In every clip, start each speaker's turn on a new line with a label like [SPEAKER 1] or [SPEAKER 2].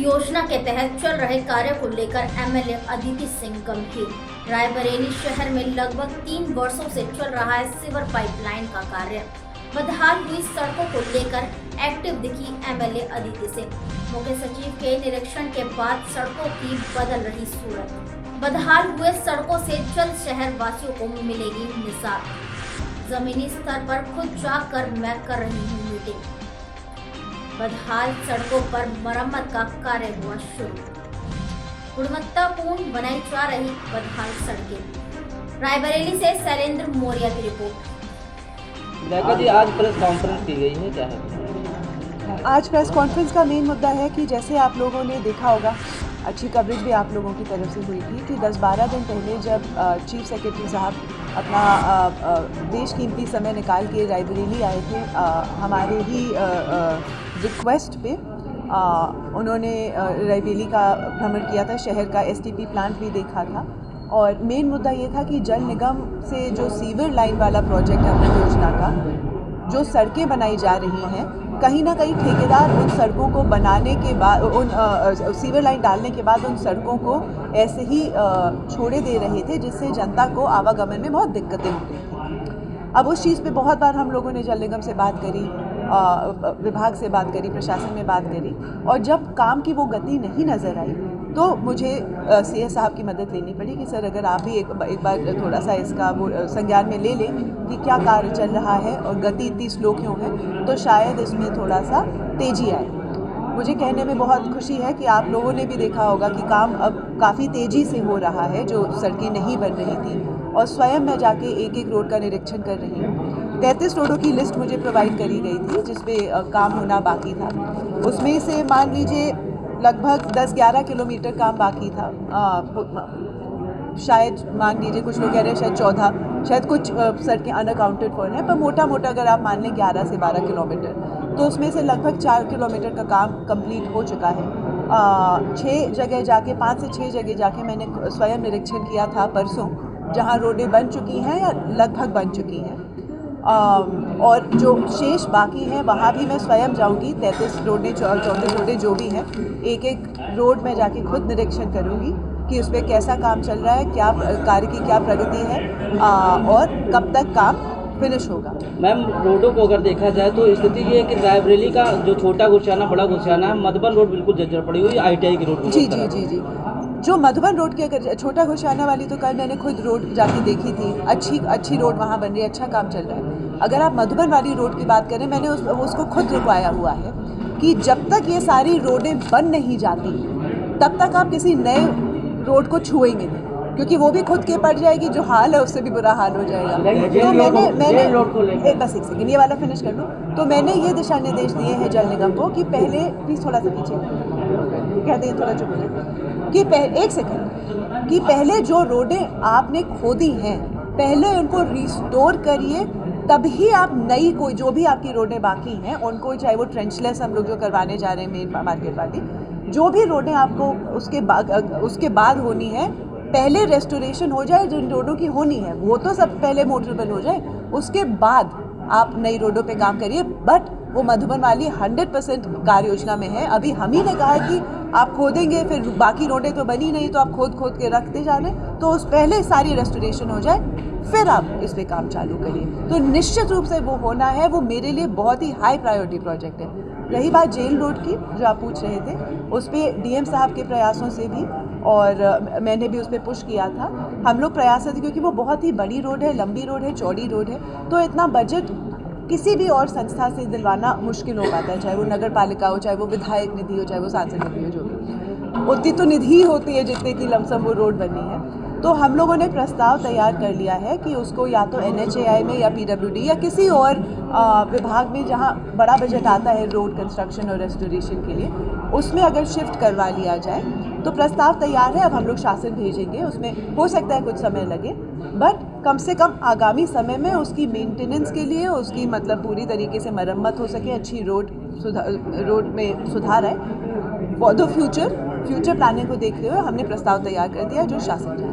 [SPEAKER 1] योजना के तहत चल रहे कार्य को लेकर एमएलए अदिति सिंह गंभीर। रायबरेली शहर में लगभग 3 वर्षों से चल रहा है सीवर पाइपलाइन का कार्य। बदहाल हुई सड़कों को लेकर एक्टिव दिखी एमएलए अदिति सिंह। मुख्य सचिव के निरीक्षण के बाद सड़कों की बदल रही सूरत। बदहाल हुए सड़कों से जल्द शहर वासियों को मिलेगी निजात। जमीनी स्तर पर खुद जाकर मैं कर रही हूँ मीटिंग। बदहाल सड़कों पर मरम्मत का कार्य हुआ शुरू। गुणवत्तापूर्ण बनाई जा रही बदहाल सड़कें। रायबरेली से शैलेंद्र मौर्य की रिपोर्ट।
[SPEAKER 2] जी, आज प्रेस कॉन्फ्रेंस की गई है, क्या है?
[SPEAKER 3] आज प्रेस कॉन्फ्रेंस का मेन मुद्दा है कि जैसे आप लोगों ने देखा होगा, अच्छी कवरेज भी आप लोगों की तरफ से हुई थी कि 10-12 दिन पहले जब चीफ सेक्रेटरी साहब अपना बेशकीमती समय निकाल के रायबरेली आए थे, हमारे ही रिक्वेस्ट पे उन्होंने रायबरेली का भ्रमण किया था, शहर का एसटीपी प्लांट भी देखा था। और मेन मुद्दा ये था कि जल निगम से जो सीवर लाइन वाला प्रोजेक्ट है अपनी योजना का, जो सड़कें बनाई जा रही हैं, कहीं ना कहीं ठेकेदार उन सड़कों को बनाने के बाद, उन सीवर लाइन डालने के बाद उन सड़कों को ऐसे ही छोड़े दे रहे थे, जिससे जनता को आवागमन में बहुत दिक्कतें हो रही थी। अब उस चीज़ पे बहुत बार हम लोगों ने जल निगम से बात करी, विभाग से बात करी, प्रशासन में बात करी, और जब काम की वो गति नहीं नज़र आई तो मुझे सीएस साहब की मदद लेनी पड़ी कि सर अगर आप भी एक बार थोड़ा सा इसका वो संज्ञान में ले लें कि क्या कार्य चल रहा है और गति इतनी स्लो क्यों है, तो शायद इसमें थोड़ा सा तेज़ी आए। मुझे कहने में बहुत खुशी है कि आप लोगों ने भी देखा होगा कि काम अब काफ़ी तेज़ी से हो रहा है, जो सड़कें नहीं बन रही थी, और स्वयं मैं जाके एक एक रोड का निरीक्षण कर रही हूँ। 33 रोडों की लिस्ट मुझे प्रोवाइड करी गई थी जिसपे काम होना बाकी था। उसमें से मान लीजिए लगभग 10-11 किलोमीटर काम बाकी था, शायद मान लीजिए कुछ लोग कह रहे हैं शायद 14, शायद कुछ सड़कें अनअकाउंटेड फॉर हैं, पर मोटा मोटा अगर आप मान लें 11 से 12 किलोमीटर, तो उसमें से लगभग 4 किलोमीटर का काम कंप्लीट हो चुका है। 6 जगह जाके, 5 से 6 जगह जाके मैंने स्वयं निरीक्षण किया था परसों, जहाँ रोडें बन चुकी हैं या लगभग बन चुकी हैं, और जो शेष बाकी हैं वहाँ भी मैं स्वयं जाऊँगी। 33 रोडें, 34 रोडें जो भी हैं, एक एक रोड में जाके खुद निरीक्षण करूँगी कि उस पर कैसा काम चल रहा है, क्या कार्य की क्या प्रगति है, और कब तक काम फिनिश होगा।
[SPEAKER 2] मैम, रोडों को अगर देखा जाए तो स्थिति ये है कि रायबरेली का जो छोटा गुरसियाना, बड़ा गुरसियाना है, मधुबन रोड बिल्कुल जर्जर पड़ी हुई है, आईटीआई की रोड।
[SPEAKER 3] जी। जो मधुबन रोड की, अगर छोटा गुरसियाना वाली, तो कल मैंने खुद रोड जाके देखी थी, अच्छी रोड वहाँ बन रही है, अच्छा काम चल रहा है। अगर आप मधुबन वाली रोड की बात करें, मैंने उसको खुद रुकवाया हुआ है कि जब तक ये सारी रोडें बन नहीं जाती तब तक आप किसी नए रोड को छुएंगे नहीं, क्योंकि वो भी खुद के पड़ जाएगी, जो हाल है उससे भी बुरा हाल हो जाएगा। तो मैंने बस एक सेकंड ये वाला फिनिश कर लूँ। तो मैंने ये दिशा निर्देश दिए हैं जल निगम को कि पहले, प्लीज़ थोड़ा सा पीछे कहते हैं, थोड़ा चुप हो जाए, कि एक सेकंड, कि पहले जो रोडें आपने खोदी हैं पहले उनको रिस्टोर करिए, तभी आप नई कोई जो भी आपकी रोडें बाकी हैं उनको, चाहे वो ट्रेंचलेस हम लोग जो करवाने जा रहे हैं मेन मार्केट वाली, जो भी रोडें आपको उसके बाद होनी है, पहले रेस्टोरेशन हो जाए। जिन रोडों की होनी है वो तो सब पहले मोटरेबल हो जाए, उसके बाद आप नई रोडों पे काम करिए। बट वो मधुबन वाली 100% कार्य योजना में है। अभी हम ही ने कहा है कि आप खोदेंगे, फिर बाकी रोडें तो बनी नहीं, तो आप खोद के रखते जा रहे हैं, तो उस पहले सारी रेस्टोरेशन हो जाए, फिर आप इस पे काम चालू करिए। तो निश्चित रूप से वो होना है, वो मेरे लिए बहुत ही हाई प्रायोरिटी प्रोजेक्ट है। रही बात जेल रोड की जो आप पूछ रहे थे, उस पर डीएम साहब के प्रयासों से भी, और मैंने भी उस पर पुश किया था, हम लोग प्रयास थे, क्योंकि वो बहुत ही बड़ी रोड है, लंबी रोड है, चौड़ी रोड है, तो इतना बजट किसी भी और संस्था से दिलवाना मुश्किल हो पाता है, चाहे वो नगर पालिका हो, चाहे वो विधायक निधि हो, चाहे वो सांसद निधि हो, जो भी उतनी तो निधि ही होती है जितने की लमसम वो रोड बनी है। तो हम लोगों ने प्रस्ताव तैयार कर लिया है कि उसको या तो NHAI में या PWD या किसी और विभाग में जहां बड़ा बजट आता है रोड कंस्ट्रक्शन और रेस्टोरेशन के लिए, उसमें अगर शिफ्ट करवा लिया जाए तो प्रस्ताव तैयार है। अब हम लोग शासन भेजेंगे, उसमें हो सकता है कुछ समय लगे, बट कम से कम आगामी समय में उसकी मेंटेनेंस के लिए, उसकी मतलब पूरी तरीके से मरम्मत हो सके, अच्छी रोड में सुधार आए, फॉर द फ्यूचर प्लानिंग को देखते हुए हमने प्रस्ताव तैयार कर दिया जो शासन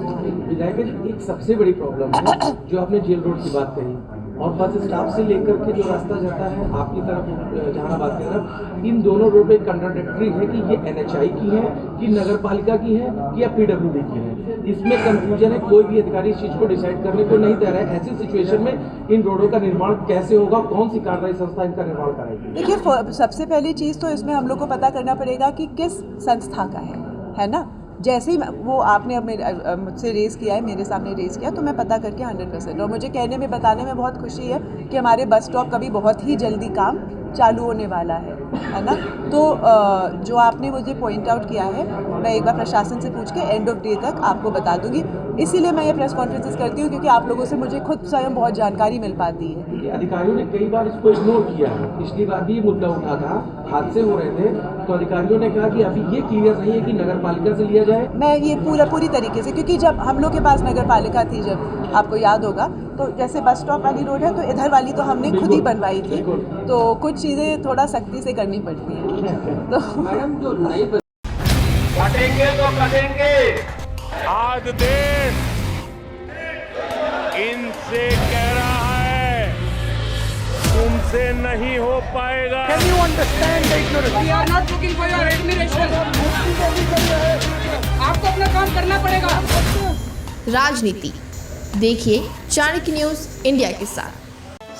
[SPEAKER 4] विधायक जी, एक सबसे बड़ी प्रॉब्लम है जो आपने जेल रोड की बात कही, और बस स्टॉप से लेकर के जो रास्ता जाता है आपकी तरफ जहानाबाद की तरफ, इन दोनों रोड पे कंट्राडिक्टरी है कि ये NHI की है कि नगर पालिका की है कि या PWD की है। इसमें कंफ्यूजन है, कोई भी अधिकारी इस चीज को डिसाइड करने को नहीं तैयार है। ऐसी सिचुएशन में इन रोडों का निर्माण कैसे होगा, कौन सी कार्यदायी संस्था इनका निर्माण कराएगी?
[SPEAKER 3] देखिए, सबसे पहली चीज़ तो इसमें हम लोग को पता करना पड़ेगा कि किस संस्था का है ना। जैसे ही वो आपने मुझसे रेज़ किया है, मेरे सामने रेज़ किया, तो मैं पता करके 100%, और मुझे कहने में बताने में बहुत खुशी है कि हमारे बस स्टॉप का भी बहुत ही जल्दी काम चालू होने वाला है ना। तो जो आपने मुझे पॉइंट आउट किया है, मैं एक बार प्रशासन से पूछ के एंड ऑफ डे तक आपको बता दूंगी। इसीलिए मैं ये प्रेस कॉन्फ्रेंसेस करती हूँ क्योंकि आप लोगों से मुझे खुद स्वयं बहुत जानकारी मिल पाती है।
[SPEAKER 4] अधिकारियों ने कई बार इसको इग्नोर किया है। पिछली बार भी ये मुद्दा उठा था, हादसे हो रहे थे, तो अधिकारियों ने कहा कि अभी ये क्लियर नहीं है कि नगर पालिका से लिया जाए।
[SPEAKER 3] मैं ये पूरी तरीके से, क्योंकि जब हम लोग के पास नगर पालिका थी, जब आपको याद होगा, तो जैसे बस स्टॉप वाली रोड है तो इधर वाली तो हमने खुद ही बनवाई थी, तो कुछ चीज़ें थोड़ा सख्ती से करनी पड़ती हैं। तो
[SPEAKER 4] मैडम जो नई
[SPEAKER 5] कटेंगे तो कटेंगे। आज देश इनसे कह रहा है तुमसे नहीं हो पाएगा। Can you understand the ignorance? We are not looking for your admiration. आपको अपना काम करना पड़ेगा।
[SPEAKER 6] राजनीति देखिए चाणक्य न्यूज इंडिया के साथ।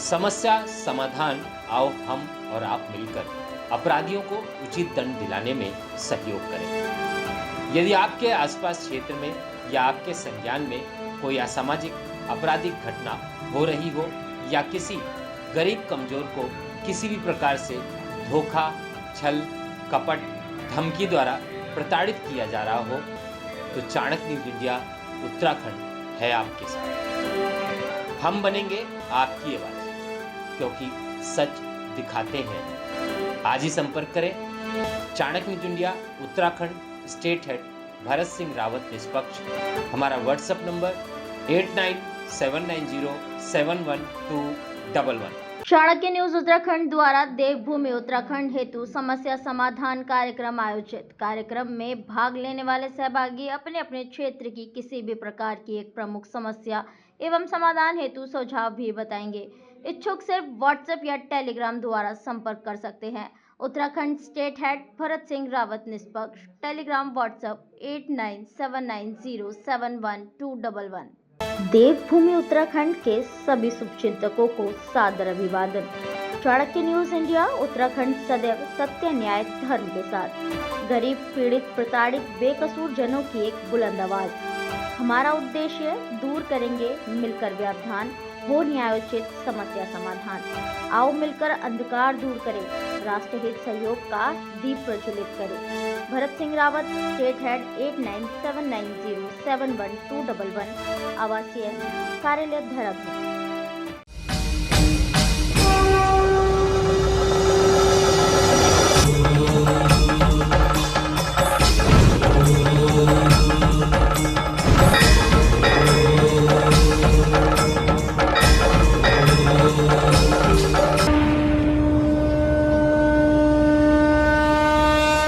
[SPEAKER 7] समस्या समाधान, आओ हम और आप मिलकर अपराधियों को उचित दंड दिलाने में सहयोग करें। यदि आपके आसपास क्षेत्र में या आपके संज्ञान में कोई असामाजिक आपराधिक घटना हो रही हो या किसी गरीब कमजोर को किसी भी प्रकार से धोखा, छल, कपट, धमकी द्वारा प्रताड़ित किया जा रहा हो, तो चाणक्य न्यूज इंडिया उत्तराखंड है आपके साथ। हम बनेंगे आपकी आवाज, क्योंकि सच दिखाते हैं। आज ही संपर्क करें। Chanakya news India Uttarakhand state head Bharat Singh Rawat निष्पक्ष। हमारा WhatsApp number 8979071211।
[SPEAKER 1] Chanakya news Uttarakhand द्वारा देवभूमि उत्तराखंड हेतु समस्या समाधान कार्यक्रम आयोजित। कार्यक्रम में भाग लेने वाले सहभागी अपने अपने क्षेत्र की किसी भी प्रकार की एक प्रमुख समस्या एवं समाधान हेतु सुझाव भी बताएंगे। इच्छुक सिर्फ व्हाट्सएप या टेलीग्राम द्वारा संपर्क कर सकते हैं। उत्तराखंड स्टेट हेड भरत सिंह रावत निष्पक्ष। Telegram WhatsApp 8979071211। देवभूमि उत्तराखंड के सभी शुभचिंतकों को सादर अभिवादन। चाणक्य न्यूज इंडिया उत्तराखंड सदैव सत्य, न्याय, धर्म के साथ। गरीब, पीड़ित, प्रताड़ित, बेकसूर जनों की एक बुलंद आवाज। हमारा उद्देश्य दूर करेंगे मिलकर व्यवधान, हो न्यायोचित समस्या समाधान। आओ मिलकर अंधकार दूर करें, राष्ट्रहित सहयोग का दीप प्रज्वलित करें। भरत सिंह रावत, स्टेट हेड 8979071211, आवासीय कार्यालय धरमपुर।